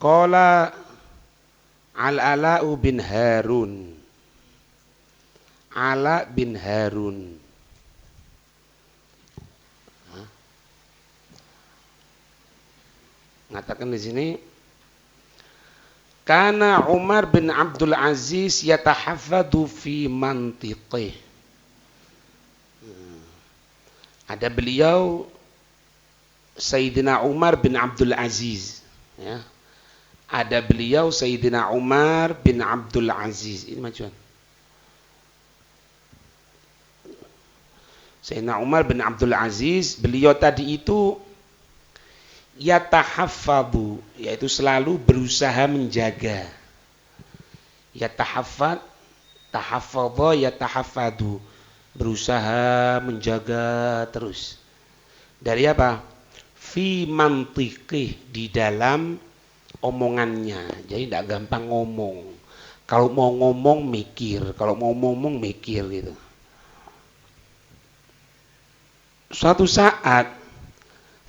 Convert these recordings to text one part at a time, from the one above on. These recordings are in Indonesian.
Qala Al-Ala'u bin Harun. Ala bin Harun. Ngatakan di sini, kana Umar bin Abdul Aziz yatahaffadhu fi mantiqih. Ada beliau Sayyidina Umar bin Abdul Aziz, ya. Ada beliau Sayyidina Umar bin Abdul Aziz. Ini majuan. Sayyidina Umar bin Abdul Aziz, beliau tadi itu yatahaffadhu, yaitu selalu berusaha menjaga. Yatahaffad, tahaffadha, yatahaffadhu, berusaha menjaga terus. Dari apa? Fi mantiqih, di dalam omongannya. Jadi tidak gampang ngomong. Kalau mau ngomong mikir, kalau mau ngomong mikir gitu. Suatu saat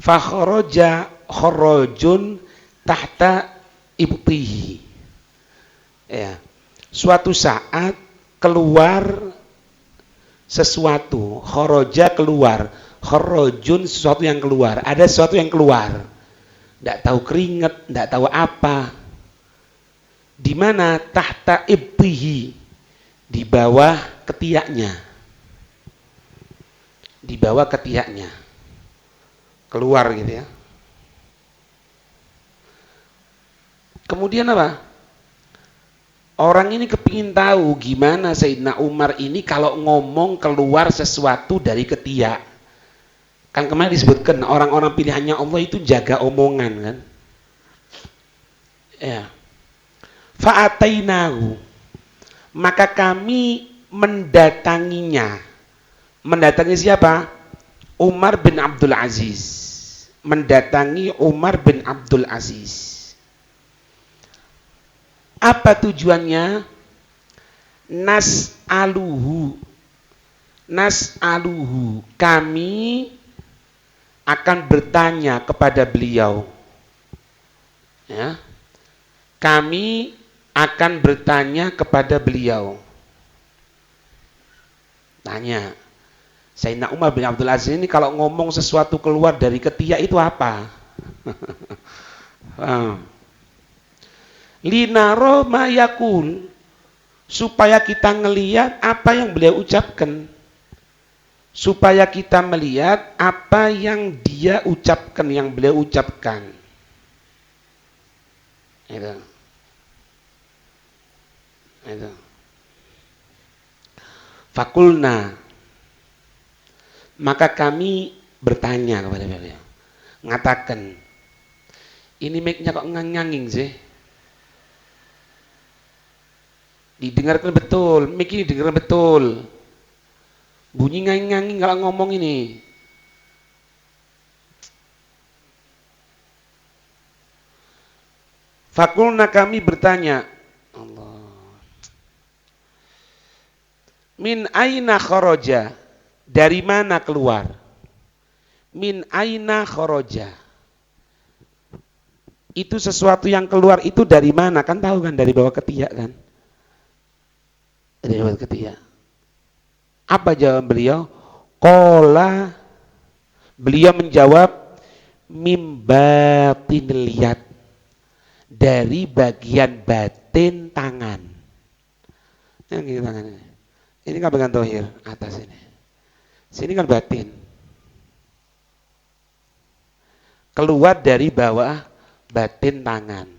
fakharaja kharajun tahta ibtihi. Ya. Suatu saat keluar sesuatu, kharaja keluar, kharajun sesuatu yang keluar, ada sesuatu yang keluar. Tidak tahu keringat, tidak tahu apa. Di mana? Tahta ibtihi, di bawah ketiaknya. Di bawah ketiaknya. Keluar gitu ya. Kemudian apa? Orang ini kepingin tahu gimana Sayyidina Umar ini kalau ngomong keluar sesuatu dari ketiak. Kan kemarin disebutkan orang-orang pilihannya Allah itu jaga omongan kan. Ya. Fa'atainahu, maka kami mendatanginya. Mendatangi siapa? Umar bin Abdul Aziz. Mendatangi Umar bin Abdul Aziz. Apa tujuannya? Nas'aluhu, kami akan bertanya kepada beliau, ya. Kami akan bertanya kepada beliau. Tanya, Sayyidina Umar bin Abdul Aziz ini kalau ngomong sesuatu keluar dari ketiak itu apa? Linaro ma yakul, supaya kita ngelihat apa yang beliau ucapkan, supaya kita melihat apa yang dia ucapkan, yang beliau ucapkan. Itu. Fakulna, maka kami bertanya kepada beliau, ngatakan, ini mic-nya kok nganging sih? Didengarkan betul, mic ini didengarkan betul. Bunyi nganging kalau ngomong ini. Fakulna, kami bertanya, Allah, min aina kharaja, dari mana keluar? Min aina kharaja, itu sesuatu yang keluar itu dari mana? Kan tahu kan, dari bawah ketiak kan? Dari bawah ketiak. Apa jawaban beliau? Qala, beliau menjawab, mimbatin lihat, dari bagian batin tangan. Yang ini tangan ini. Ini kan bagian tohir atas ini. Sini kan batin. Keluar dari bawah batin tangan.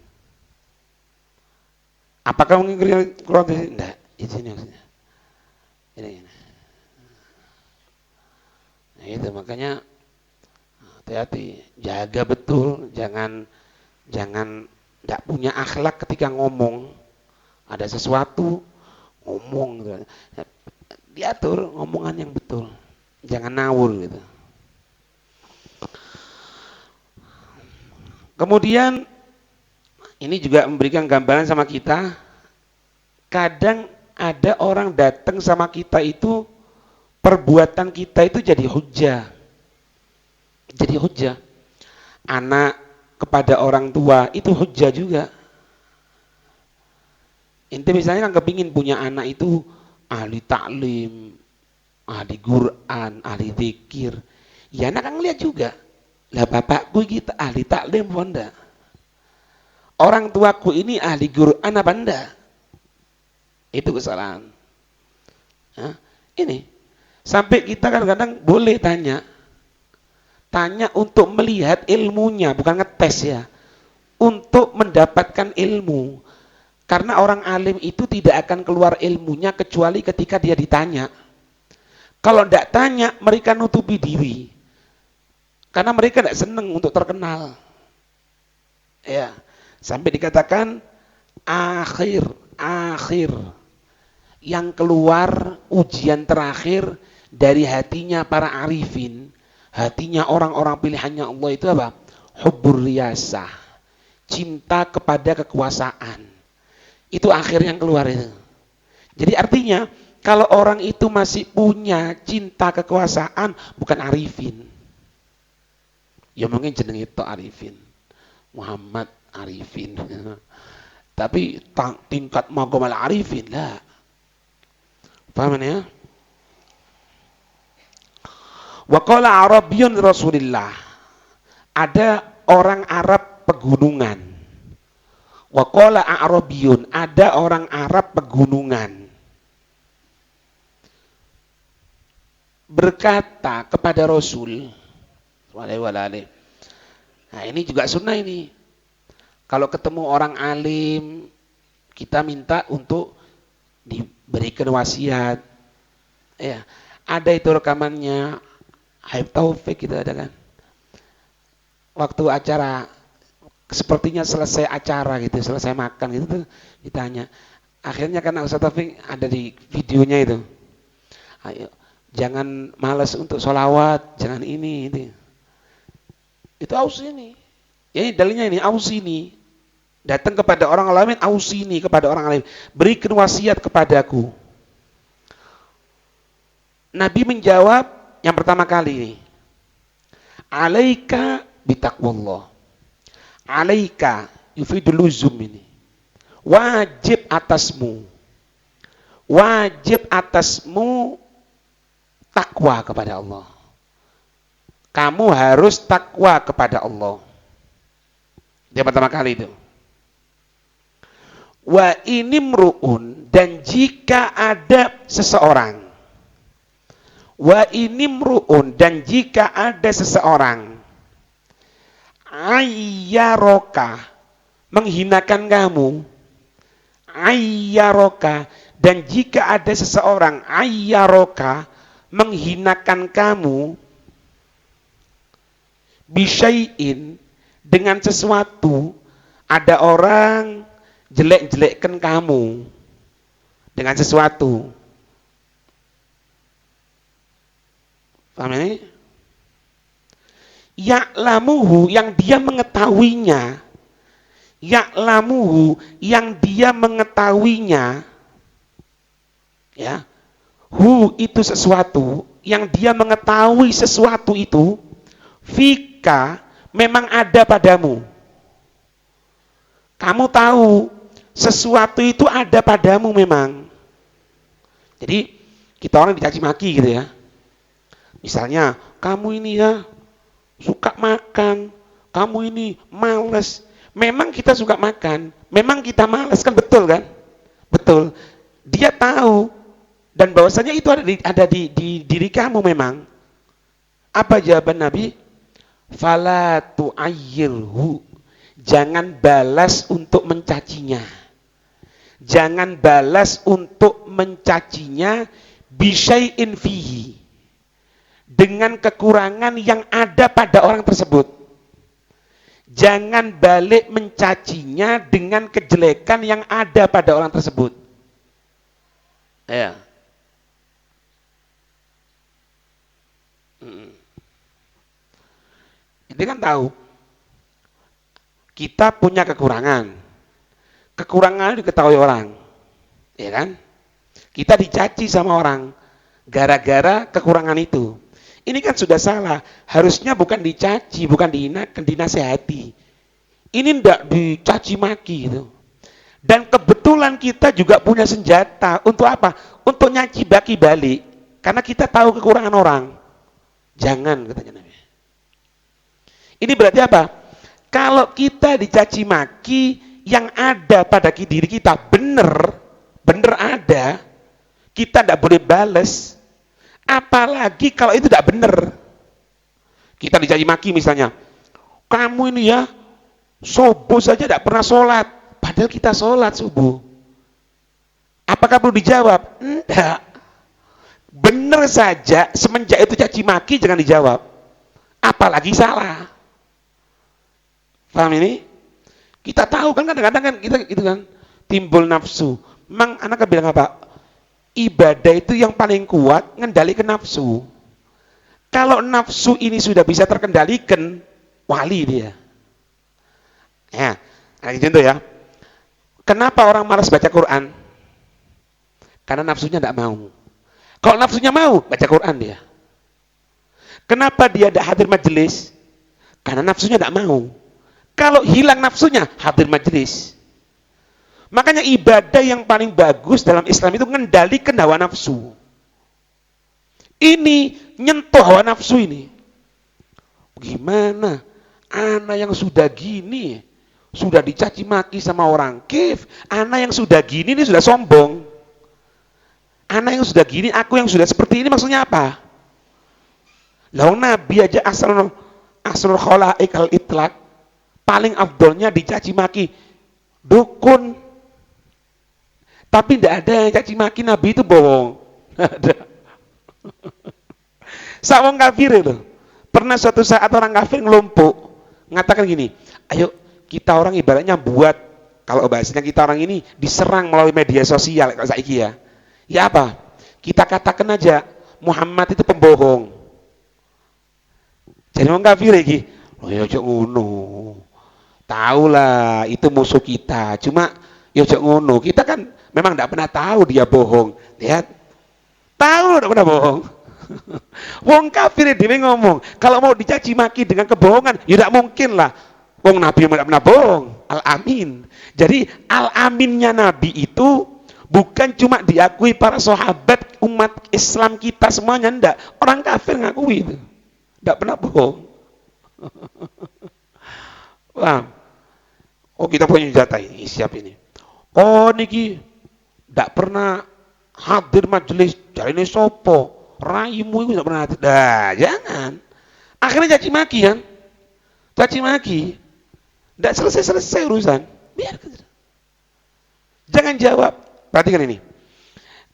Apakah mungkin keluar dari sini? Enggak, di sini maksudnya. Ini. Nah, itu makanya hati-hati, jaga betul, jangan enggak punya akhlak ketika ngomong. Ada sesuatu ngomong gitu. Diatur ngomongan yang betul. Jangan ngawur gitu. Kemudian ini juga memberikan gambaran sama kita. Kadang ada orang datang sama kita itu, perbuatan kita itu jadi hujah. Jadi hujah. Anak kepada orang tua itu hujjah juga. Ente misalnya kan kepingin punya anak itu ahli taklim, ahli Quran, ahli zikir. Ya anak kan ngeliat juga. Lah bapakku kita ahli taklim apa enggak? Orang tuaku ini ahli Quran apa enggak? Itu kesalahan. Nah, ini sampai kita kadang-kadang boleh tanya untuk melihat ilmunya, bukan ngetes ya, untuk mendapatkan ilmu. Karena orang alim itu tidak akan keluar ilmunya kecuali ketika dia ditanya. Kalau tidak tanya, mereka nutupi diri. Karena mereka tidak senang untuk terkenal. Ya, sampai dikatakan akhir. Yang keluar ujian terakhir dari hatinya para arifin. Hatinya orang-orang pilihannya Allah itu apa? Hubbur riyasah. Cinta kepada kekuasaan. Itu akhir yang keluar itu. Jadi artinya kalau orang itu masih punya cinta kekuasaan, bukan arifin. Ya mungkin jeneng itu arifin. Muhammad Arifin. Tapi tingkat magomal arifin lah. Paham ya? Wa qala Arabiyyun Rasulillah. Ada orang Arab pegunungan. Wa qala A'rabiyun, ada orang Arab pegunungan. Berkata kepada Rasul nah ini juga sunnah ini. Kalau ketemu orang alim, kita minta untuk diberikan wasiat. Ya, ada itu rekamannya Habib Taufik itu ada kan. Waktu acara sepertinya selesai acara gitu, selesai makan gitu tuh ditanya. Akhirnya kan Ustaz Taufik ada di videonya itu. Ayo, jangan malas untuk sholawat, jangan ini itu. Itu aus ini. Ya, ini dalilnya ini aus ini. Datang kepada orang lain, aus ini kepada orang lain. Berikan wasiat kepadaku. Nabi menjawab yang pertama kali ini. Alaika bitaqwallah. Alaika yufidul luzum ini. Wajib atasmu takwa kepada Allah. Kamu harus takwa kepada Allah. Dia pertama kali itu. Wa inimru'un, dan jika ada seseorang. Wa inimru'un, dan jika ada seseorang ayyaroka, menghinakan kamu. Ayyaroka, dan jika ada seseorang ayyaroka, menghinakan kamu, bisyai'in, dengan sesuatu. Ada orang jelek-jelekkan kamu dengan sesuatu. Paham ini? Ya'lamuhu, yang dia mengetahuinya. Ya'lamuhu, yang dia mengetahuinya. Ya. Hu itu sesuatu, yang dia mengetahui sesuatu itu. Fika, memang ada padamu. Kamu tahu sesuatu itu ada padamu memang. Jadi kita orang dicaci maki gitu ya. Misalnya, kamu ini ya suka makan, kamu ini malas. Memang kita suka makan, memang kita malas, kan betul kan? Betul. Dia tahu dan bahwasanya itu ada di diri kamu memang. Apa jawaban Nabi? Fala tu'ayyirhu. Jangan balas untuk mencacinya. Jangan balas untuk mencacinya bisyai'in fihi, dengan kekurangan yang ada pada orang tersebut. Jangan balik mencacinya dengan kejelekan yang ada pada orang tersebut. Ya. Ini kan tahu kita punya kekurangan. Kekurangan diketahui orang. Ya kan? Kita dicaci sama orang gara-gara kekurangan itu. Ini kan sudah salah. Harusnya bukan dicaci, bukan dihinakan, dinasehati. Ini ndak dicaci maki gitu. Dan kebetulan kita juga punya senjata untuk apa? Untuk nyaci baki balik. Karena kita tahu kekurangan orang. Jangan, katanya Nabi. Ini berarti apa? Kalau kita dicaci maki, yang ada pada diri kita benar ada, kita tidak boleh bales. Apalagi kalau itu tidak benar. Kita dicaci maki misalnya, kamu ini ya, subuh saja tidak pernah sholat. Padahal kita sholat subuh. Apakah perlu dijawab? Enggak. Benar saja, semenjak itu caci maki jangan dijawab. Apalagi salah. Paham ini? Kita tahu kan kadang-kadang kan kita itu kan timbul nafsu. Memang anak bilang apa? Ibadah itu yang paling kuat ngendalikan nafsu. Kalau nafsu ini sudah bisa terkendalikan, wali dia. Ya, contoh ya. Kenapa orang malas baca Quran? Karena nafsunya tidak mau. Kalau nafsunya mau, baca Quran dia. Kenapa dia tidak hadir majelis? Karena nafsunya tidak mau. Kalau hilang nafsunya, hadir majelis. Makanya ibadah yang paling bagus dalam Islam itu mengendalikan hawa nafsu. Ini nyentuh hawa nafsu ini. Gimana? Anak yang sudah gini, sudah dicaci maki sama orang kif. Anak yang sudah gini ini sudah sombong. Anak yang sudah gini, aku yang sudah seperti ini maksudnya apa? Lalu Nabi aja asrul khalaik al itlaq, paling afdolnya dicaci maki dukun. Tapi tidak ada yang caci maki Nabi itu bohong. Ada. Sawang kafir itu. Pernah suatu saat orang kafir ngelompok, mengatakan gini, ayo kita orang ibaratnya buat, kalau bahasanya kita orang ini diserang melalui media sosial, kalau saiki ya. Ya apa? Kita katakan aja Muhammad itu pembohong. Jadi orang kafir lagi. Oh ya cok ngono. Tahu lah itu musuh kita. Cuma ya cok ngono. Kita kan memang tidak pernah tahu dia bohong. Lihat. Tahu tidak pernah bohong. Wong kafir dia ngomong, kalau mau dicaci maki dengan kebohongan, ya tidak mungkin lah. Wong Nabi tidak pernah bohong. Al-Amin. Jadi Al-Aminnya Nabi itu bukan cuma diakui para sahabat umat Islam kita semuanya, enggak. Orang kafir ngakui itu. Enggak pernah bohong. Wah. Oh kita punya senjata ini, siap ini. Oh niki enggak pernah hadir majelis, jarine sopo? Raimu itu enggak pernah hadir. Dah, jangan. Akhirnya caci maki kan? Caci maki. Enggak selesai urusan. Biar. Jangan jawab. Perhatikan ini.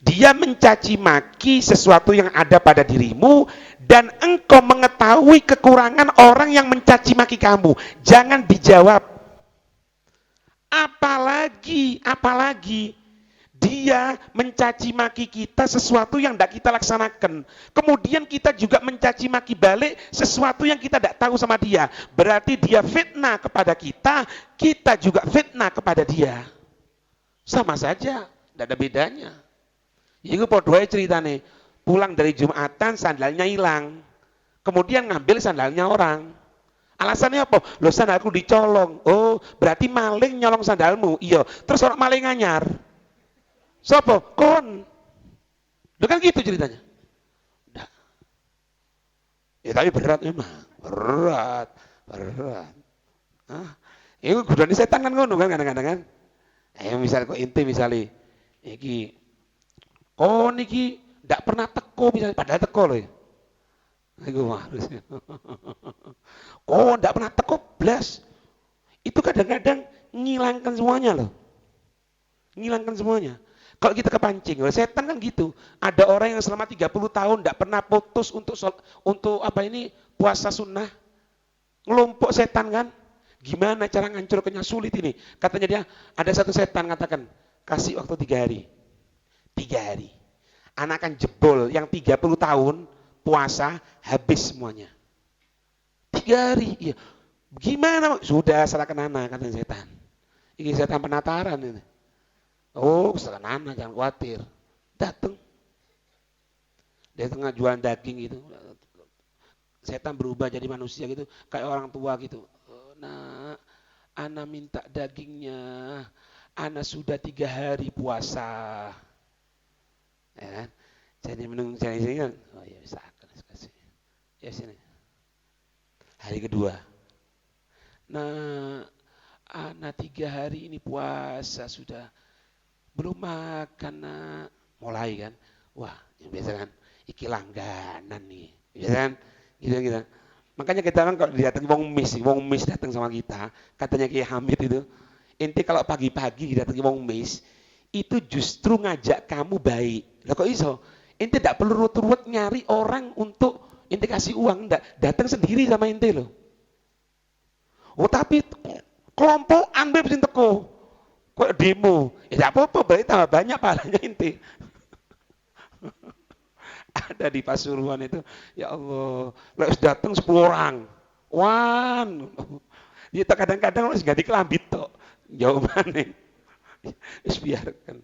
Dia mencaci maki sesuatu yang ada pada dirimu dan engkau mengetahui kekurangan orang yang mencaci maki kamu. Jangan dijawab. Apalagi dia mencaci maki kita sesuatu yang tidak kita laksanakan. Kemudian kita juga mencaci maki balik sesuatu yang kita tidak tahu sama dia. Berarti dia fitnah kepada kita, kita juga fitnah kepada dia. Sama saja, tidak ada bedanya. Itu podohnya ceritanya, pulang dari Jumatan sandalnya hilang. Kemudian ngambil sandalnya orang. Alasannya apa? Loh sandalku dicolong. Oh, berarti maling nyolong sandalmu. Iya, terus orang maling nganyar. Sopo? Kon. Kan gitu ceritanya. Nah. Ya tapi berat memang. Berat. Itu godani setan kan ngono kan kadang-kadang kan. Misalnya kok inti misalnya iki niki ndak pernah teko misalnya padahal teko loh. Iku harusnya. Ndak pernah teko blas. Itu kadang-kadang ngilangkan semuanya loh. Ngilangkan semuanya. Kalau kita kepancing, setan kan gitu. Ada orang yang selama 30 tahun ndak pernah putus untuk puasa sunnah. Ngelompok setan kan. Gimana cara ngancurkannya sulit ini? Katanya dia, ada satu setan katakan, kasih waktu 3 hari. 3 hari. Anak akan jebol yang 30 tahun puasa habis semuanya. 3 hari. Iya. Gimana? Sudah serahkan anak, kata setan. Ini setan penataran ini. Oh, serahkan anak, jangan khawatir. Datang. Dia tengah jualan daging gitu. Setan berubah jadi manusia gitu, kayak orang tua gitu. Nah, ana minta dagingnya, ana sudah 3 hari puasa. Ya kan? Jadi menunggu sini kan, oh ya bisa kasih. Ya sini. Hari kedua. Nah, ana 3 hari ini puasa sudah. Belum makan nak. Mulai kan. Wah, yang biasa kan. Iki langganan nih. Biasa kan. Gitu. Makanya kita kan kalau didatangi wong mis datang sama kita. Katanya Kiai Hamid itu. Inti kalau pagi-pagi didatangi wong mis. Itu justru ngajak kamu baik. Lah kok iso? Inti tidak perlu rut-rut nyari orang untuk inti kasih uang. Enggak. Datang sendiri sama inti loh. Oh tapi kelompokan beb sing teko. Kok demo? Ya apa-apa, berarti tambah banyak pahalanya inti. Ada di Pasuruan itu, ya Allah, harus datang 10 orang. Wan. Ya kadang-kadang harus ganti kelambi tok. Jauh mana? Wis biarkan.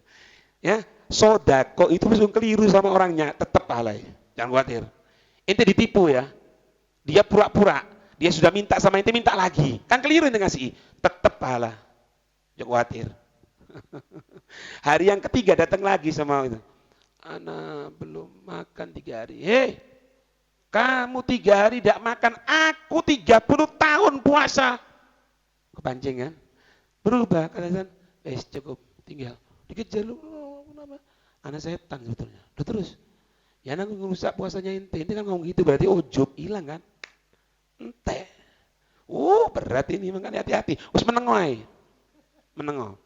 Ya, sodako itu langsung keliru sama orangnya, tetap pahala. Jangan khawatir. Inti ditipu ya. Dia pura-pura, dia sudah minta sama inti, minta lagi. Kan keliru inti ngasih, tetap pahala. Jangan khawatir. Hari yang ketiga datang lagi sama itu. Ana belum makan 3 hari. Hei, kamu 3 hari tidak makan, aku 30 tahun puasa. Kepancing kan? Berubah kalian. Cukup, tinggal. Dikejar lu, kenapa? Anak setan sebetulnya. Udah terus. Ya anak ngerusak puasanya inti kan ngomong gitu, berarti ujub hilang kan? Ente. Berat ini, makanya hati-hati. Us menengoi. Menengok.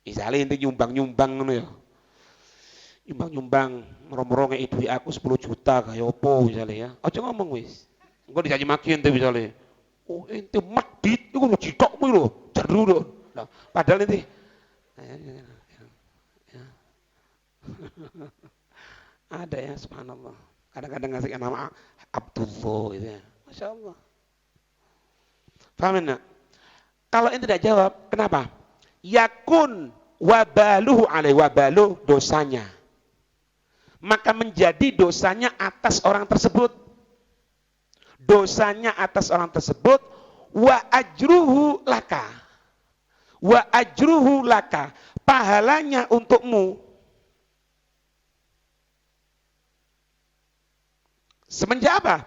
Misalnya inti nyumbang ngono ya. Nyumbang merong-merong duit aku 10 juta kaya opo misalnya ya. Aja ngomong wis. Engko dicaci maki ente misalnya. Oh, ente medit iku lho jitokmu lho, jeru lho. Nah, padahal ente ya. Ada ya subhanallah. Kadang-kadang ngasih nama Abdullah gitu ya. Masya Allah. Paham enggak? Kalau ente tidak jawab, kenapa? Yakun wabaluhu alai wabalu dosanya. Maka menjadi dosanya atas orang tersebut. Dosanya atas orang tersebut wa ajruhu laka. Wa ajruhu laka. Pahalanya untukmu. Semenjak apa?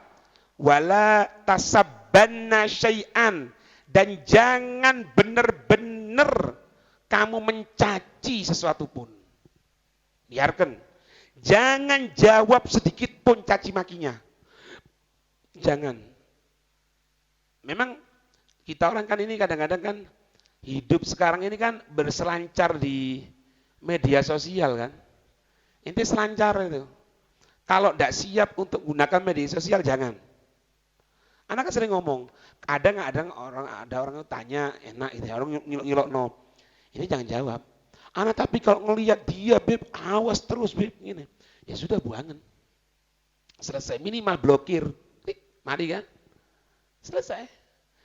Wala tasabbanna syai'an. Dan jangan benar-benar kamu mencaci sesuatu pun. Biarkan. Jangan jawab sedikit pun caci makinya. Jangan. Memang kita orang kan ini kadang-kadang kan hidup sekarang ini kan berselancar di media sosial kan. Inti selancar itu. Kalau tidak siap untuk gunakan media sosial jangan. Anak kan sering ngomong, ada orang yang tanya enak itu, orang nyilok no. Ini jangan jawab. Anak tapi kalau ngelihat dia beb, awas terus beb gini. Ya sudah buangan. Selesai minimal blokir. Mari kan? Selesai.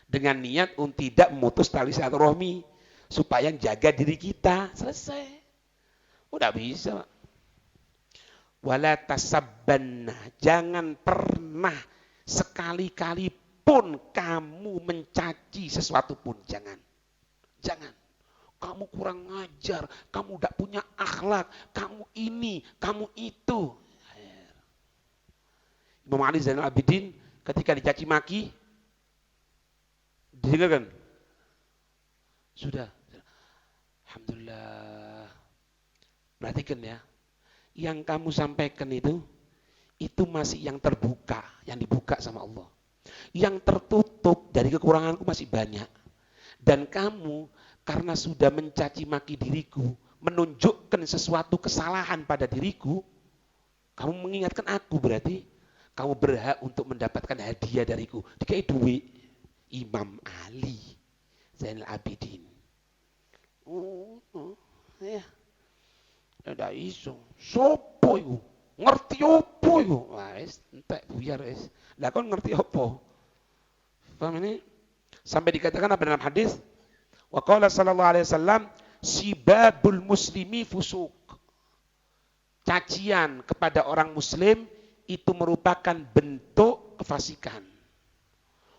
Dengan niat untuk tidak memutus tali silaturahmi supaya jaga diri kita. Selesai. Udah bisa. Wala tasabbanna. Jangan pernah sekali-kali pun kamu mencaci sesuatu pun. Jangan. Kamu kurang ngajar, kamu tidak punya akhlak, kamu ini, kamu itu. Imam Ali Zainal Abidin ketika dicaci maki, didengarkan? Sudah. Alhamdulillah. Perhatikan ya, yang kamu sampaikan itu masih yang terbuka, yang dibuka sama Allah. Yang tertutup dari kekuranganku masih banyak. Dan kamu karena sudah mencaci maki diriku, menunjukkan sesuatu kesalahan pada diriku, kamu mengingatkan aku, berarti kamu berhak untuk mendapatkan hadiah dariku. Dikai duit. Imam Ali Zainal Abidin. Ya. Ada iso. Sopo iku? Ngerti opo iku? Wis entek buyar wis. Lah kon ngerti opo? Paham ini? Sampai dikatakan apa dalam hadis? Wa qala sallallahu alaihi wasallam sibabul muslimi fusuk. Cacian kepada orang muslim itu merupakan bentuk kefasikan.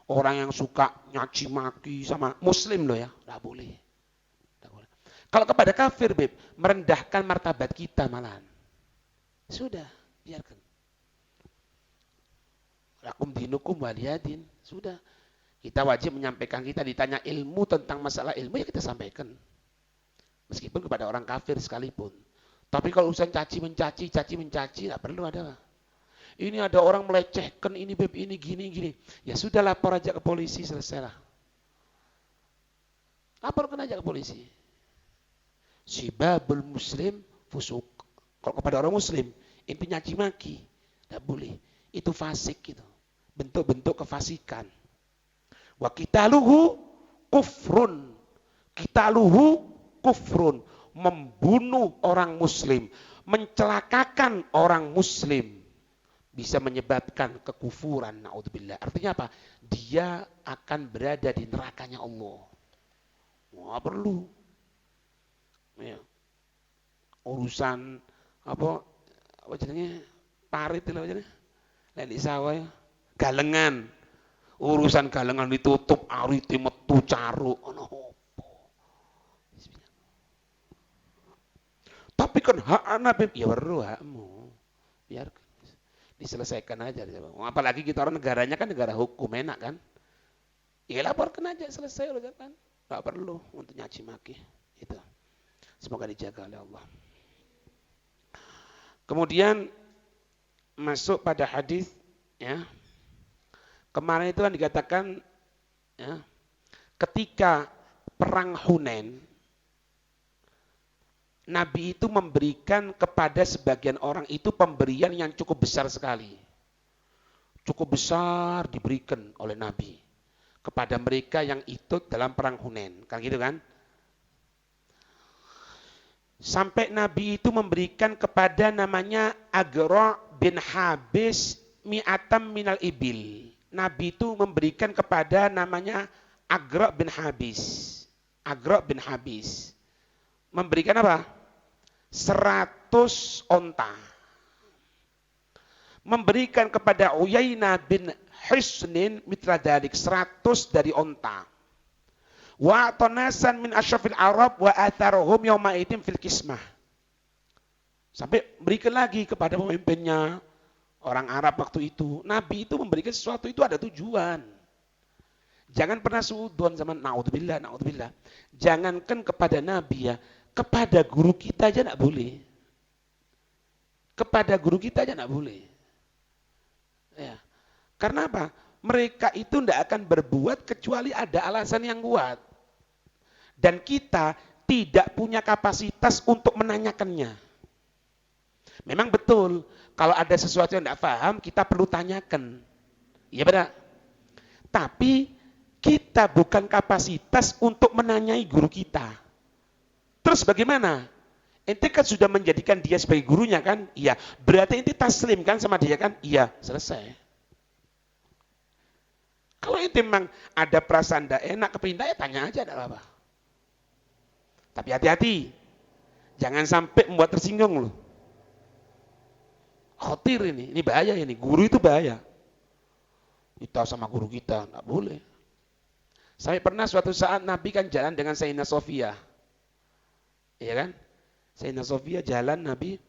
Orang yang suka nyaci maki sama muslim loh ya, nggak boleh. Nggak boleh. Kalau kepada kafir, Beb, merendahkan martabat kita malahan. Sudah, biarkan. Lakum dinukum waliyadin. Sudah. Kita wajib menyampaikan, kita ditanya ilmu tentang masalah ilmu, ya kita sampaikan. Meskipun kepada orang kafir sekalipun. Tapi kalau urusan caci mencaci, nggak perlu ada. Ini ada orang melecehkan ini, Beb, ini gini. Ya sudah, lapor aja ke polisi, selesailah. Laporkan aja ke polisi. Sibabul muslim fusuk. Kalau kepada orang muslim, intinya nyaci maki, tidak boleh. Itu fasik gitu. Bentuk-bentuk kefasikan. Wa qitaluhu kufrun. Qitaluhu kufrun. Membunuh orang muslim, mencelakakan orang muslim bisa menyebabkan kekufuran, naudzubillah. Artinya apa? Dia akan berada di nerakanya Allah. Wah, perlu. Ya. Urusan apa jenenge? Parit itu apa jenenge? Lek di sawah ya. Galengan. Urusan galengan ditutup, arite metu caruk. Ono apa? Tapi kan hak anak, ya perlu hakmu. Biarkan. Diselesaikan aja. Apalagi kita orang negaranya kan negara hukum, enak kan? Ya laporkan aja, selesai udah kan? Gak perlu untuk nyaci maki. Itu. Semoga dijaga oleh Allah. Kemudian masuk pada hadis, ya. Kemarin itu kan dikatakan, ya, ketika perang Hunain, Nabi itu memberikan kepada sebagian orang itu pemberian yang cukup besar sekali. Cukup besar diberikan oleh Nabi kepada mereka yang ikut dalam perang Hunain. Kan gitu kan? Sampai Nabi itu memberikan kepada namanya Agra bin Habis mi'atam minal ibil. Nabi itu memberikan kepada namanya Agra bin Habis. Agra bin Habis. Memberikan apa? 100 onta. Memberikan kepada Uyainah bin Hisnin mitra dalik 100 dari onta. Wa tonasan min asyafil Arab wa atharuhum yawma idim fil kismah. Sampai berikan lagi kepada pemimpinnya orang Arab waktu itu. Nabi itu memberikan sesuatu itu ada tujuan. Jangan pernah suudon sama naudzubillah. Jangankan kepada Nabi ya, kepada guru kita aja enggak boleh. Kepada guru kita aja enggak boleh. Ya. Karena apa? Mereka itu tidak akan berbuat kecuali ada alasan yang kuat. Dan kita tidak punya kapasitas untuk menanyakannya. Memang betul, kalau ada sesuatu yang tidak paham, kita perlu tanyakan. Iya benar. Tapi kita bukan kapasitas untuk menanyai guru kita. Terus bagaimana? Ente kan sudah menjadikan dia sebagai gurunya kan? Iya. Berarti ente taslim kan sama dia kan? Iya. Selesai. Kalau ente memang ada perasaan tidak enak, kepindah ya tanya aja, tidak apa-apa. Tapi hati-hati. Jangan sampai membuat tersinggung loh. Khotir ini bahaya ini. Guru itu bahaya. Kita sama guru kita, tidak boleh. Sampai pernah suatu saat Nabi kan jalan dengan Sayyidina Sofia. Iya kan? Sayyidina Sofia jalan Nabi.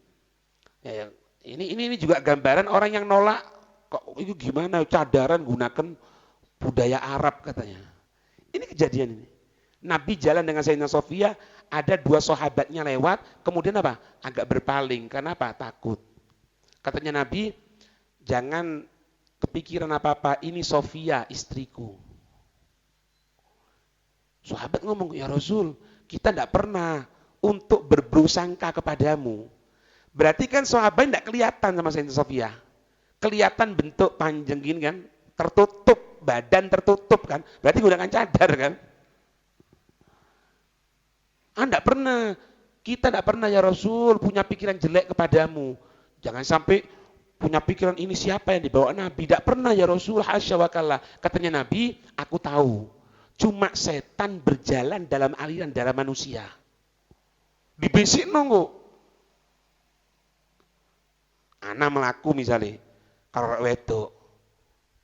Ya, ini juga gambaran orang yang nolak. Kok itu gimana? Cadaran gunakan budaya Arab katanya. Ini kejadian ini. Nabi jalan dengan Sayyidina Sofia, ada 2 sahabatnya lewat, kemudian apa? Agak berpaling. Karena apa? Takut. Katanya Nabi, jangan kepikiran apa-apa, ini Sofia istriku. Sahabat ngomong, ya Rasul, kita tidak pernah untuk berburuk sangka kepadamu. Berarti kan sahabat tidak kelihatan sama Sayyidina Sofia. Kelihatan bentuk panjang gini kan, tertutup, badan tertutup kan. Berarti gunakan cadar kan. Tidak pernah. Kita tidak pernah ya Rasul punya pikiran jelek kepadamu. Jangan sampai punya pikiran ini siapa yang dibawa Nabi. Tidak pernah ya Rasul, hasya wa kalla. Katanya Nabi, aku tahu. Cuma setan berjalan dalam aliran darah manusia. Dibisik nunggu. Anak melaku misalnya. Kalau wedok.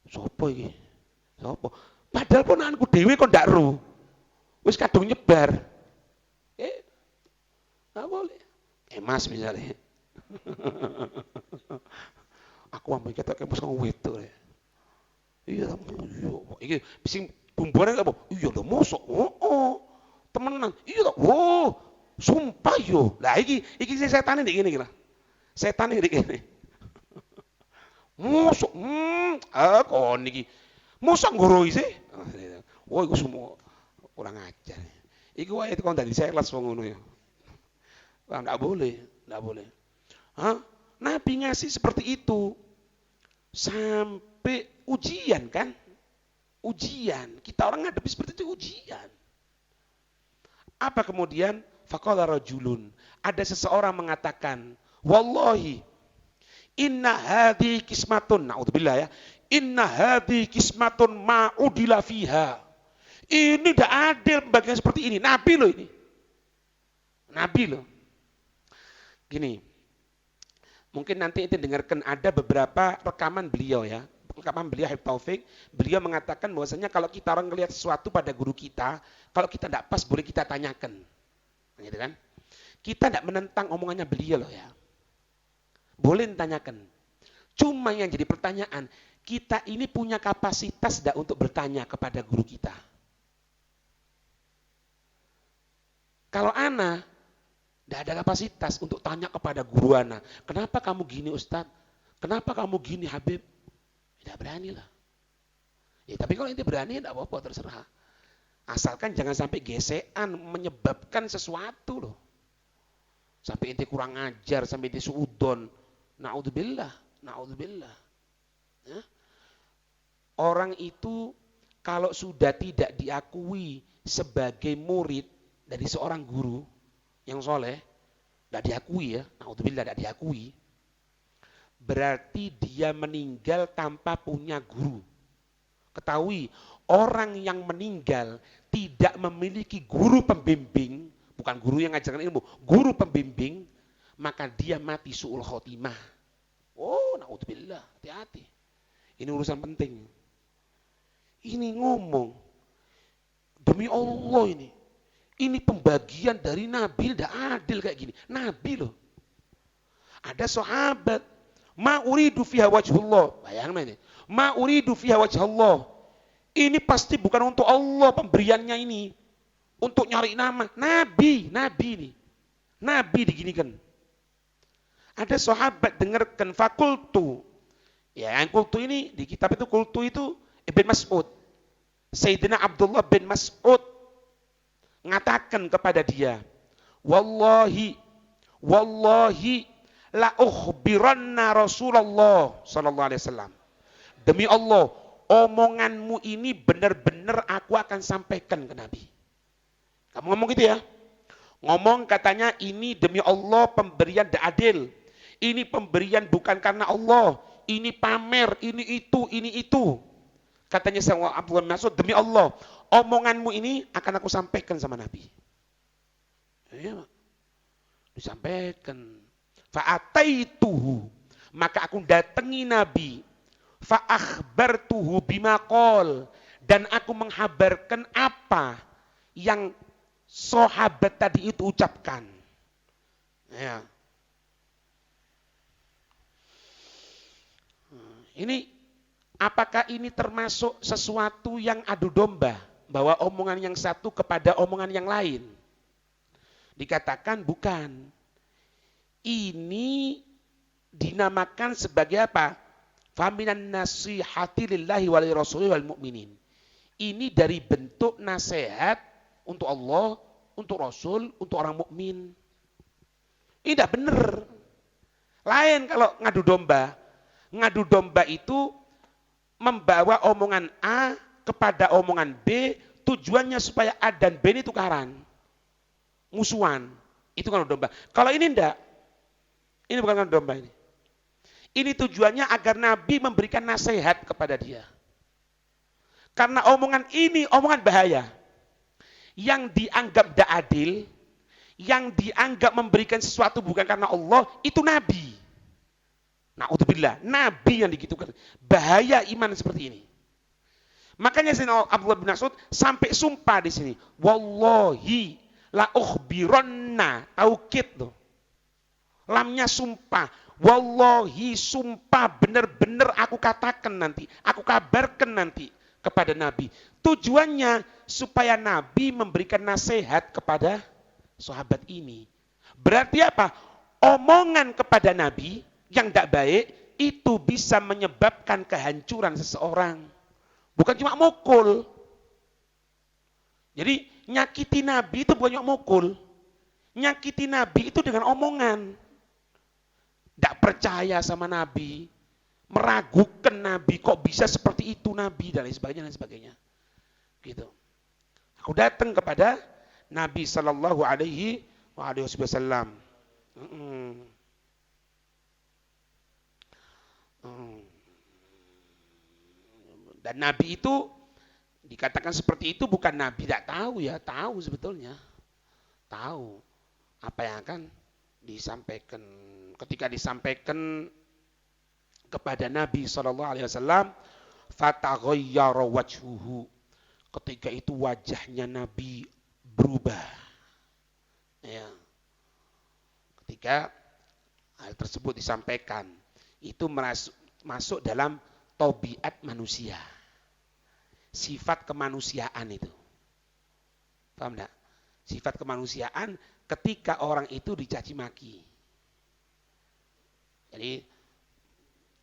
Sopo iki? Sopo? Padahal ponakanku dhewe kok ndak ro. Wis kadung nyebar. Nggak boleh. Mas misalnya. Aku ambil kata kemas kang wedok ya. Iya, iya. Iki sing bumbone apa? Iya lho mosok. Oh. Temenan. Iya toh. Oh. Sumpah yo. Lah iki setan ndek ngene iki lah. Setan ndek kene. Mosok. Kon iki. Mosok nggoro sih. Wah, iku semua kurang ajar. Iku wae kon dadi sales wong ngono ya. Wah, enggak boleh, enggak boleh. Hah? Nabi ngasih seperti itu. Sampai ujian kan? Ujian. Kita orang ngadepi seperti itu ujian. Apa kemudian? Faqala rajulun. Ada seseorang mengatakan, wallahi inna hadhi kismatun. Na'udzubillah ya. Inna hadhi kismatun ma'udila fiha. Ini tidak adil pembagian seperti ini. Nabi loh ini. Nabi loh. Gini. Mungkin nanti itu dengarkan ada beberapa rekaman beliau ya. Rekaman beliau Habib Taufik. Beliau mengatakan bahwasanya kalau kita orang melihat sesuatu pada guru kita, kalau kita tidak pas boleh kita tanyakan. Gitu kan? Kita tidak menentang omongannya beliau loh ya. Boleh ditanyakan. Cuma yang jadi pertanyaan, kita ini punya kapasitas tidak untuk bertanya kepada guru kita? Kalau ana tidak ada kapasitas untuk tanya kepada guru ana, kenapa kamu gini Ustadz? Kenapa kamu gini Habib? Tidak berani lah. Ya, tapi kalau inti berani tidak apa-apa, terserah. Asalkan jangan sampai gesekan menyebabkan sesuatu loh. Sampai inti kurang ajar, sampai inti suudon. Na'udzubillah. Ya. Orang itu kalau sudah tidak diakui sebagai murid dari seorang guru yang soleh, tidak diakui ya, na'udzubillah, tidak diakui, berarti dia meninggal tanpa punya guru. Ketahui, orang yang meninggal tidak memiliki guru pembimbing, bukan guru yang ngajarkan ilmu, guru pembimbing, maka dia mati su'ul khotimah. Oh, na'udzubillah, hati-hati. Ini urusan penting. Ini ngomong, demi Allah ini pembagian dari Nabi, tidak adil kayak gini. Nabi loh. Ada sahabat, ma uridu fiha wajhullah. Bayangkan ini. Ma uridu fiha wajhullah. Ini pasti bukan untuk Allah pemberiannya ini. Untuk nyari nama. Nabi ini. Nabi diginikan. Ada sahabat dengarkan fakultu. Ya, yang kultu ini di kitab itu kultu itu Ibn Mas'ud. Sayyidina Abdullah bin Mas'ud mengatakan kepada dia, wallahi la ukhbiranna Rasulullah sallallahu alaihi wasallam. Demi Allah, omonganmu ini benar-benar aku akan sampaikan ke Nabi. Kamu ngomong gitu ya? Ngomong katanya ini demi Allah pemberian tidak adil. Ini pemberian bukan karena Allah. Ini pamer, ini itu. Katanya sama Abdullah bin Mas'ud, demi Allah, omonganmu ini akan aku sampaikan sama Nabi. Ya, disampaikan. Fa'ataituhu, maka aku datangi Nabi. Fa'akhbartuhu bima qol, dan aku menghabarkan apa yang sahabat tadi itu ucapkan. Ya. Ini apakah ini termasuk sesuatu yang adu domba, bahwa omongan yang satu kepada omongan yang lain? Dikatakan bukan. Ini dinamakan sebagai apa? Faminan nasihati lillahi wa lirasuli wal mu'minin. Ini dari bentuk nasihat untuk Allah, untuk Rasul, untuk orang mukmin. Ini tidak benar. Lain kalau ngadu domba. Ngadu domba itu membawa omongan A kepada omongan B, tujuannya supaya A dan B ini tukaran, musuhan. Itu ngadu domba. Kalau ini enggak, ini bukan ngadu domba ini. Ini tujuannya agar Nabi memberikan nasihat kepada dia. Karena omongan ini omongan bahaya. Yang dianggap tidak adil, yang dianggap memberikan sesuatu bukan karena Allah, itu Nabi. Na'udzubillah, Nabi yang digitukan. Bahaya iman seperti ini. Makanya Sayyidina Abdullah bin Mas'ud sampai sumpah di sini. Wallahi la ukhbironna, taukid tuh. Lamnya sumpah. Wallahi sumpah benar-benar aku katakan nanti, aku kabarkan nanti kepada Nabi. Tujuannya supaya Nabi memberikan nasihat kepada sahabat ini. Berarti apa? Omongan kepada Nabi yang tidak baik itu bisa menyebabkan kehancuran seseorang. Bukan cuma mukul. Jadi nyakiti Nabi itu bukan cuma mukul. Nyakiti Nabi itu dengan omongan. Tidak percaya sama Nabi, meragukan Nabi, kok bisa seperti itu Nabi, dan lain sebagainya. Gitu. Aku datang kepada Nabi Sallallahu Alaihi Wasallam. Dan Nabi itu dikatakan seperti itu bukan Nabi tidak tahu ya, tahu sebetulnya, tahu apa yang akan disampaikan. Ketika disampaikan kepada Nabi SAW, fataghayyara wajhuhu. Ketika itu wajahnya Nabi berubah. Ya. Ketika hal tersebut disampaikan, itu masuk dalam tabiat manusia. Sifat kemanusiaan itu. Paham enggak? Sifat kemanusiaan ketika orang itu dicaci maki. Jadi,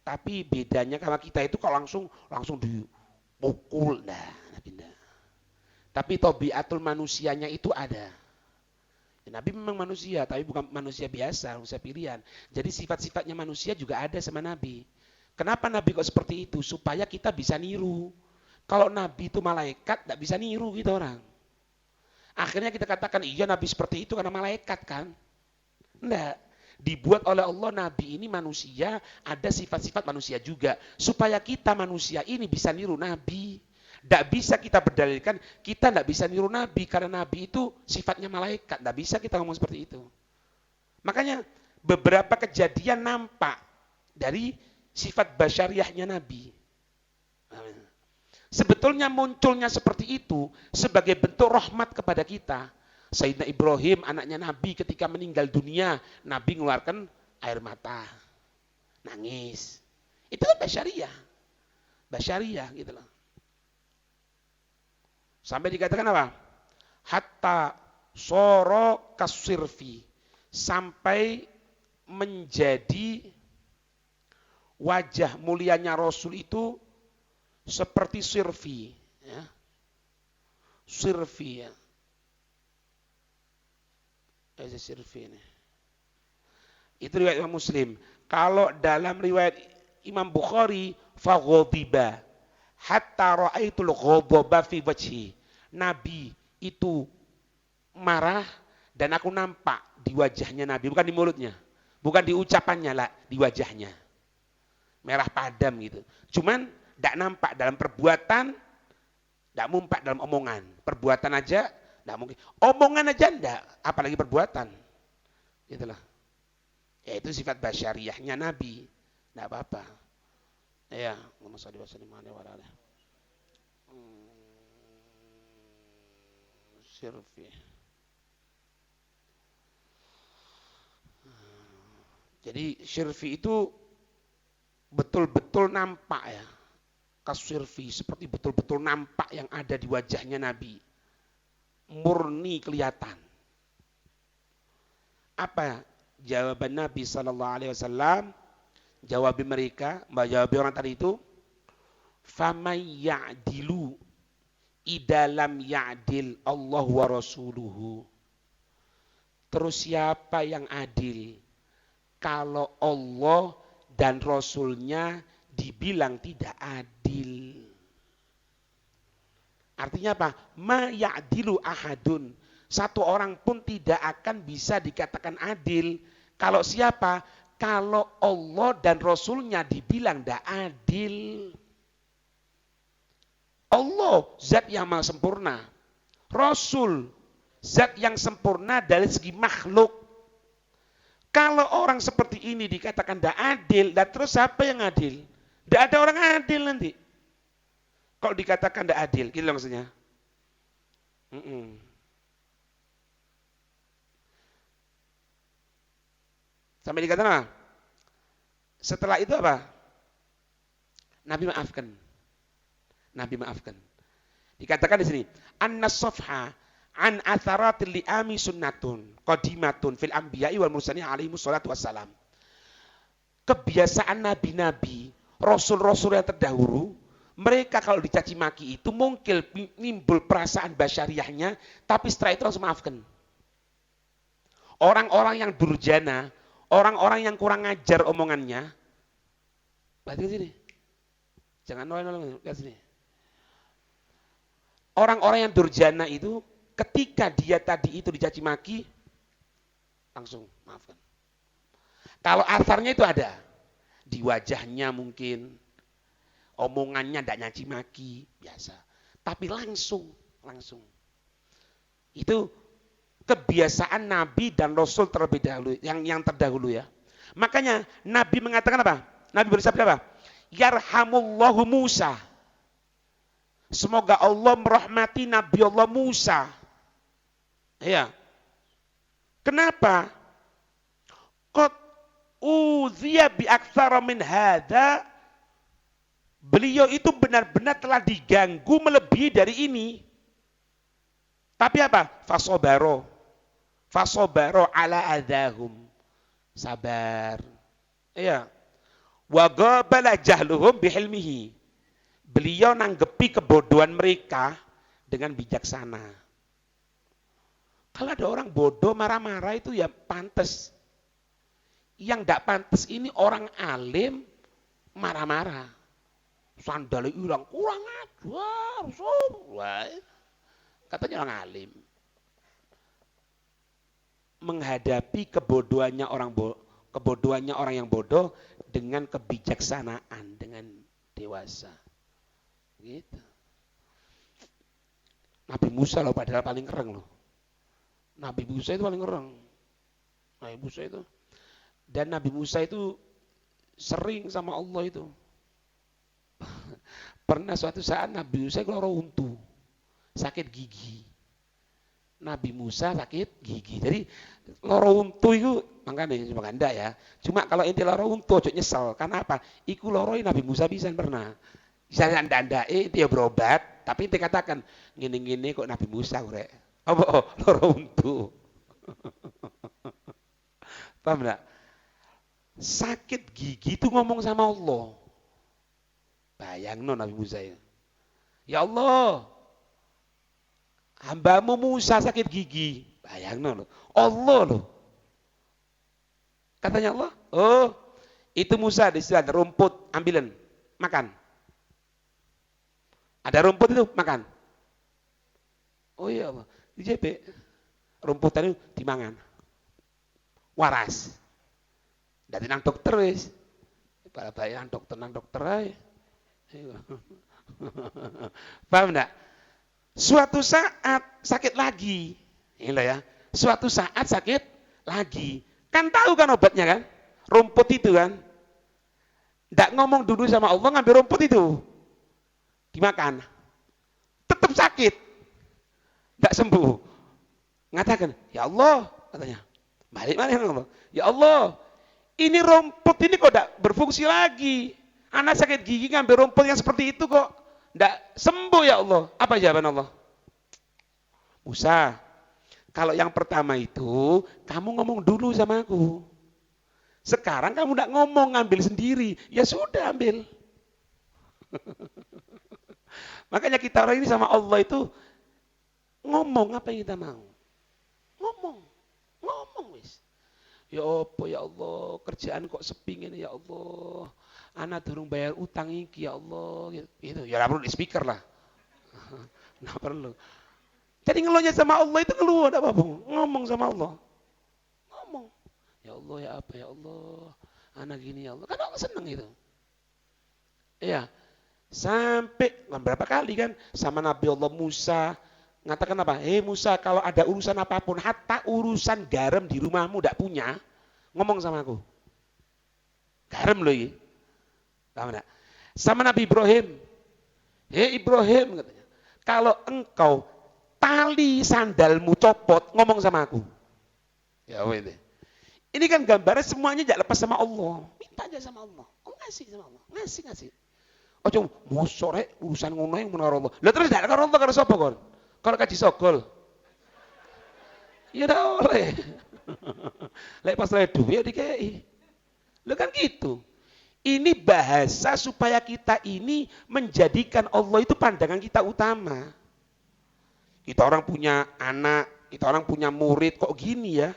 tapi bedanya sama kita itu kalau langsung dipukul, pindah. Tapi tabiatul manusianya itu ada. Ya, Nabi memang manusia, tapi bukan manusia biasa, manusia pilihan. Jadi sifat-sifatnya manusia juga ada sama Nabi. Kenapa Nabi kok seperti itu? Supaya kita bisa niru. Kalau Nabi itu malaikat, tidak bisa niru kita orang. Akhirnya kita katakan, iya Nabi seperti itu karena malaikat kan? Enggak. Dibuat oleh Allah Nabi ini manusia, ada sifat-sifat manusia juga. Supaya kita manusia ini bisa niru Nabi. Tidak bisa kita berdalilkan, kita tidak bisa niru Nabi. Karena Nabi itu sifatnya malaikat. Tidak bisa kita ngomong seperti itu. Makanya beberapa kejadian nampak dari sifat basyariahnya Nabi. Sebetulnya munculnya seperti itu sebagai bentuk rahmat kepada kita. Sayyidina Ibrahim, anaknya Nabi, ketika meninggal dunia, Nabi mengeluarkan air mata, nangis. Itu kan basyariah gitu loh. Sampai dikatakan apa? Hatta soro kasirfi, sampai menjadi wajah mulianya Rasul itu seperti sirfi, ya. Sirfi, ya. Itu riwayat Imam Muslim. Kalau dalam riwayat Imam Bukhari, faghadiba hatta ra'aitul ghadaba fi wajhi. Nabi itu marah dan aku nampak di wajahnya Nabi, bukan di mulutnya, bukan di ucapannya lah, di wajahnya. Merah padam gitu. Cuman tidak nampak dalam perbuatan, tidak mumpak dalam omongan. Perbuatan aja tidak mungkin. Omongan aja enggak, apalagi perbuatan. Itulah. Ya itu sifat basyariahnya Nabi. Enggak apa-apa. Ya, Allahumma shalli wa sallim alaihi. Sirfi. Jadi sirfi itu betul-betul nampak ya. Kasirfi seperti betul-betul nampak yang ada di wajahnya Nabi. Murni kelihatan. Apa jawaban Nabi Sallallahu Alaihi Wasallam? Jawab mereka, jawab orang tadi itu, famay ya'dilu idalam ya'dil Allah wa rasuluhu. Terus siapa yang adil kalau Allah dan Rasulnya dibilang tidak adil? Artinya apa? Ma ya'dilu ahadun. Satu orang pun tidak akan bisa dikatakan adil. Kalau siapa? Kalau Allah dan Rasulnya dibilang tidak adil. Allah zat yang maha sempurna. Rasul zat yang sempurna dari segi makhluk. Kalau orang seperti ini dikatakan tidak adil, dan terus siapa yang adil? Tidak ada orang adil nanti. Kok dikatakan tidak adil? Gitu maksudnya. Sampai dikatakan apa? Setelah itu apa? Nabi maafkan. Nabi maafkan. Dikatakan di sini, an-nasafha an atharatil li'ami sunnatun qadimatun fil anbiya'i wal mursalin alaihi wassalatu wassalam. Kebiasaan nabi-nabi, rasul-rasul yang terdahulu, mereka kalau dicaci maki itu mungkin nimbul perasaan basyariahnya, tapi setelah itu langsung maafkan. Orang-orang yang durjana, orang-orang yang kurang ngajar omongannya, berarti sini. Jangan nolong-nolong, lihat sini. Orang-orang yang durjana itu ketika dia tadi itu dicaci maki, langsung maafkan. Kalau asarnya itu ada di wajahnya mungkin, omongannya tidak nyaci maki biasa, tapi langsung. Itu kebiasaan Nabi dan Rasul terlebih dahulu, yang terdahulu ya. Makanya Nabi mengatakan apa? Nabi bersabda apa? Yarhamullahu Musa. Semoga Allah merahmati Nabi Allah Musa. Ya. Kenapa? Qad uziya bi aktsara min hadza. Beliau itu benar-benar telah diganggu melebihi dari ini. Tapi apa? Fasobaro ala adahum. Sabar. Iya. Wa ghabala jahluhum bihilmihi. Beliau nanggepi kebodohan mereka dengan bijaksana. Kalau ada orang bodoh marah-marah itu ya pantas. Yang tidak pantas ini orang alim marah-marah. Sandalnya hilang, kurang ajar. Katanya orang alim. Menghadapi kebodohannya orang yang bodoh dengan kebijaksanaan, dengan dewasa. Gitu. Nabi Musa loh padahal paling keren loh. Nabi Musa itu paling keren. Dan Nabi Musa itu sering sama Allah itu. Pernah suatu saat Nabi Musa keloro untu, sakit gigi. Nabi Musa sakit gigi. Jadi loro untu itu makanya cuma ganda ya. Cuma kalau inti loro untu ojo nyesel. Karena apa? Iku loro Nabi Musa bisa pernah. Misalnya anda itu ya berobat, tapi inti katakan gini-gini kok Nabi Musa urek. Apa loro untu. Paham enggak? Sakit gigi itu ngomong sama Allah. Bayangno Nabi Musa itu. Ya Allah, hambamu Musa sakit gigi. Bayangno loh. Allah loh. Katanya Allah, oh itu Musa di sana rumput ambilan, makan. Ada rumput itu makan. Oh iya Allah, di JP rumput tadi dimangan. Waras. Dari nang dokter wis. Para bayan dokter aja. Paham enggak? Suatu saat sakit lagi. Ini ya. Suatu saat sakit lagi. Kan tahu kan obatnya kan? Rumput itu kan. Enggak ngomong dulu sama Allah, ngambil rumput itu. Dimakan. Tetap sakit. Enggak sembuh. Ngatakan, "Ya Allah," katanya. Balik Allah. "Ya Allah, ini rumput ini kok enggak berfungsi lagi. Anak sakit gigi ngambil rumput yang seperti itu kok enggak sembuh ya Allah." Apa jawaban Allah? Musa, kalau yang pertama itu kamu ngomong dulu sama aku. Sekarang kamu enggak ngomong, ngambil sendiri. Ya sudah ambil. Makanya kita orang ini sama Allah itu ngomong apa yang kita mau. Ngomong wis. Ya apa ya Allah, kerjaan kok sepi ngene ya Allah. Anak durung bayar utang iki ya Allah. Gitu. Ya perlu di speaker lah. Nah perlu. Jadi ngeluhnya sama Allah itu ngeluh, enggak apa-apa. Ngomong sama Allah. Ngomong. Ya Allah ya apa ya Allah. Anak gini ya Allah. Kan Allah seneng itu. Iya. Sampai berapa kali kan sama Nabi Allah Musa ngatakan apa? Musa, kalau ada urusan apapun, hatta urusan garam di rumahmu enggak punya, ngomong sama aku. Garam loh ini. Paham enggak? Sama Nabi Ibrahim. Hei Ibrahim katanya, kalau engkau tali sandalmu copot, ngomong sama aku. Ya weh. Ini kan gambarnya semuanya jangan lepas sama Allah. Minta aja sama Allah. Oh, ngasih sama Allah. Ngasih. Oh, cuma mau sore urusan ngono yang menurut Allah. Lah terus dak karo Allah karo sapa kon? Karo kaji sogol. Ya dak oleh. Lek pas oleh duit dikei. Lah kan gitu. Ini bahasa supaya kita ini menjadikan Allah itu pandangan kita utama. Kita orang punya anak, kita orang punya murid, kok gini ya?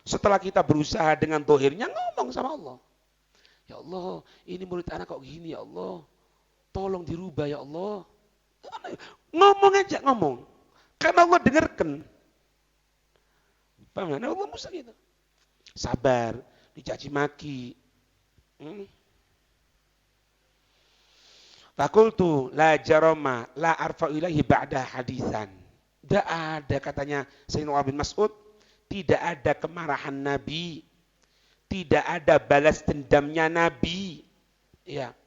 Setelah kita berusaha dengan dohirnya ngomong sama Allah. Ya Allah, ini murid anak kok gini ya Allah. Tolong dirubah ya Allah. Ngomong aja ngomong. Karena Allah dengarkan. Paham? Allah musa gitu. Sabar, dicaci maki. Fakultu la jaroma la arfa'u ilaihi ba'da hadisan. Tidak ada katanya Sayyidina Umar bin Mas'ud, tidak ada kemarahan Nabi, tidak ada balas dendamnya Nabi. Ya.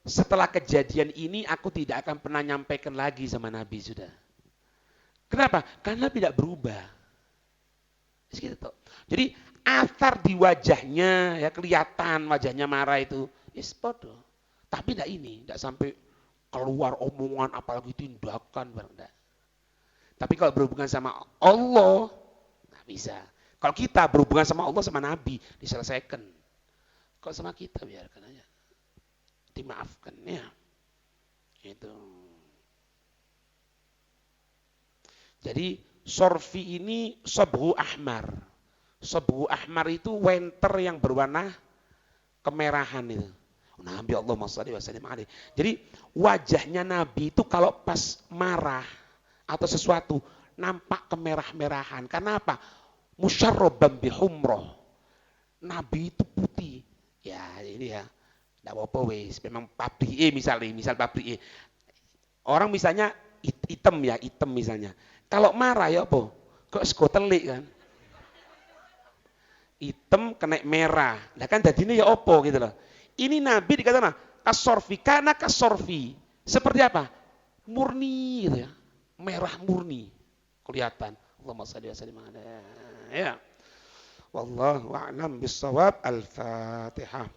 Setelah kejadian ini aku tidak akan pernah nyampaikan lagi sama Nabi sudah. Kenapa? Karena tidak berubah. Gitu. Jadi athar di wajahnya ya kelihatan wajahnya marah itu, yes bodoh. Tapi tidak ini, tidak sampai keluar omongan apalagi tindakan, enggak. Tapi kalau berhubungan sama Allah, nggak bisa. Kalau kita berhubungan sama Allah sama Nabi, diselesaikan. Kalau sama kita biarkan aja, dimaafkan ya. Itu. Jadi sorfi ini sabhu ahmar. Sabhu ahmar itu wenter yang berwarna kemerahan itu. Nabi Allah SAW. Jadi wajahnya Nabi itu kalau pas marah atau sesuatu nampak kemerah-merahan. Karena apa? Musyarrabam bihumroh. Nabi itu putih. Ya ini ya. Tidak apa-apa wes. Memang pabrik misalnya. Misal pabrik orang misalnya hitam ya. Hitam misalnya. Kalau marah ya apa? Kok sekotelik kan? Hitam kena merah. Nah kan jadinya ya apa gitu loh. Ini Nabi dikatakan kasorfi. Karena kasorfi. Seperti apa? Murni gitu ya. Merah murni kelihatan. Allahumma shalli wa sallim ala ya. Wallahu a'lam bissawab. Al-Fatihah.